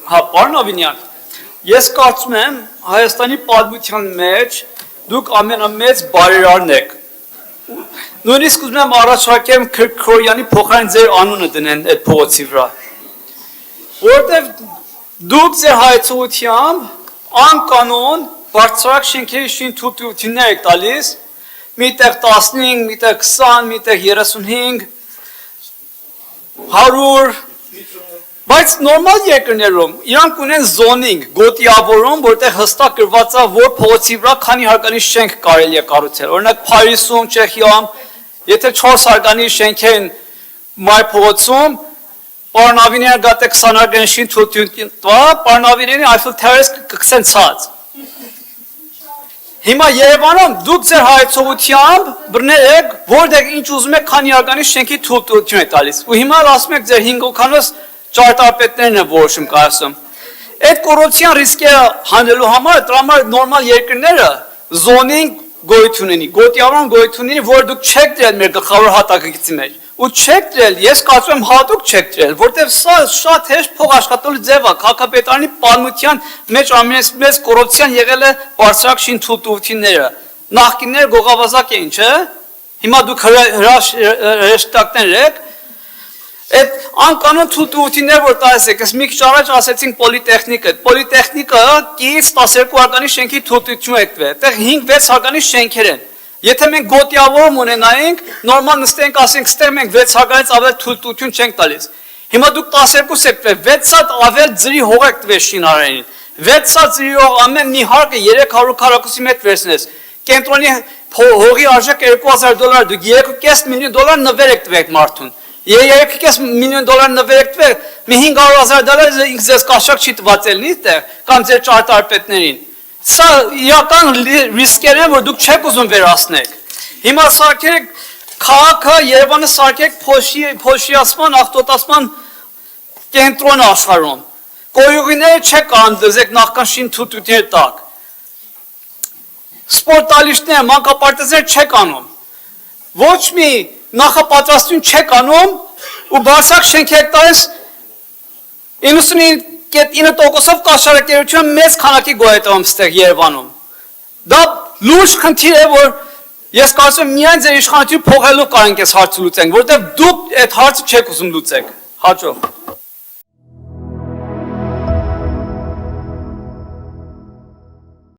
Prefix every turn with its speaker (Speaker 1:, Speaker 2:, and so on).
Speaker 1: Հա, պարոն Ավինյան, ես կարծում եմ Հայաստանի պատմության մեջ դուք ամենամեծ բարերարն եք։ Նույնիսկ ուզում եմ առաջարկեմ Քրոյանի փոխարեն ձեր անունը դնեն այդ փողոցի վրա։ Որտեվ դուք ձեր հայցողությամբ անկանոն բարձրակ շենքերի շինթույլտվություններ եք տալիս, միտեղ 15, միտեղ 20, միտեղ 35, 100, բայց նորմալ երկրներում իրանք ունեն զոնինգ, գոտիավորում, որտեղ հստակ գրված է, որ փողոցի վրա քանի հարկանի շենք կարելի է կառուցել։ Օրինակ Փարիզում, Չեխիայում, եթե 4 հարկանի շենք են մայր փողոցում, պարոն Ավինյանը գաթե 20 հարկանի շինթույլտություն տա, պարոն Ավինյանի Eiffel Tower-ը կգցեն ցած։ Հիմա Երևանում դուք ձեր հայցողությամբ բռնել որտեղ ինչ ուզում եք քանի հարկանի շենքի թույլտվություն է տալիս։ Ու հիմա ասում եք ձեր 5 օքանոց ճարտարապետներն են որոշում կայացում։ Այդ կոռուպցիան ռիսկերը հանելու համար դրա համար նորմալ երկրները զոնինգ գոյություն ունի, գոտիավորում գոյություն ունի, որ դուք չեք դրել մեր գլխավոր հատակագծի մեջ։ Ու չեք դրել, ես կարծում եմ հատուկ չեք դրել, որտեղ սա շատ հեշտ փող աշխատելու ձև է, քաղաքապետարանի պատմության մեջ ամենամեծ կոռուպցիան եղել է բարձրակ շինթույլտվությունները։ Նախկինները գողավազակ էին, չէ՞։ Հիմա դուք հրաշտակներ եք։ Այդ անկանոն թույլտվություններ որ տալիս եք, մի քիչ առաջ ասեցինք պոլիտեխնիկը կից 12 հարկանի շենքի թույլտվություն եք տվել, այդտեղ 5-6 հարկանի շենքեր են։ Եթե մենք գոտիավորում ունենայինք, նորմալ նստենք ասենք, ստեղ մենք 6 հարկանից ավել թույլտվություն չենք տալիս։ Հիմա դուք 12 եք տվել, 6 հատ ավել ձրի հող եք տվել շինարարին։ 6 հատ ձրի հող ամեն մի հարկը 300 քառակուսի մետր վերցնես։ Կենտրոնի հողի արժեքը $2000, դուք $2.5 միլիոն նվեր եք տվել մարդուն։ $2.5 միլիոն նվեր եք տվել, մի $500,000 ինքս ձեզ կաշակ չի տվածելնի այդտեղ, կամ ձեր ճարտարապետներին։ Սա իրական ռիսկեր են, որ դուք չեք ուզում վերացնեք։ Հիմա սարքեք քաղաքը, Երևանը սարքեք փոշիացման, աղտոտացման կենտրոն աշխարհում։ Կոյուղիները չեք կարող դզեք նախքան շինթույլտվություններ տակ։ Սպորտալիստներ, մանկապարտեզներ չեք անում։ Ոչ մի նախապատրաստություն չեք անում ու բարձրակ շենքեր տալիս 99.9%-ով կաշառակերությունը մեծ քանակի գոյատևում ստեղ Երևանում։ Դա լուրջ խնդիր է, որ ես կարծում եմ միայն ձեր իշխանությունը փոխելու կարող ենք այս հարցը լուծենք, որովհետև դուք այդ հարցը չեք ուզում լուծեք։ Հաջող։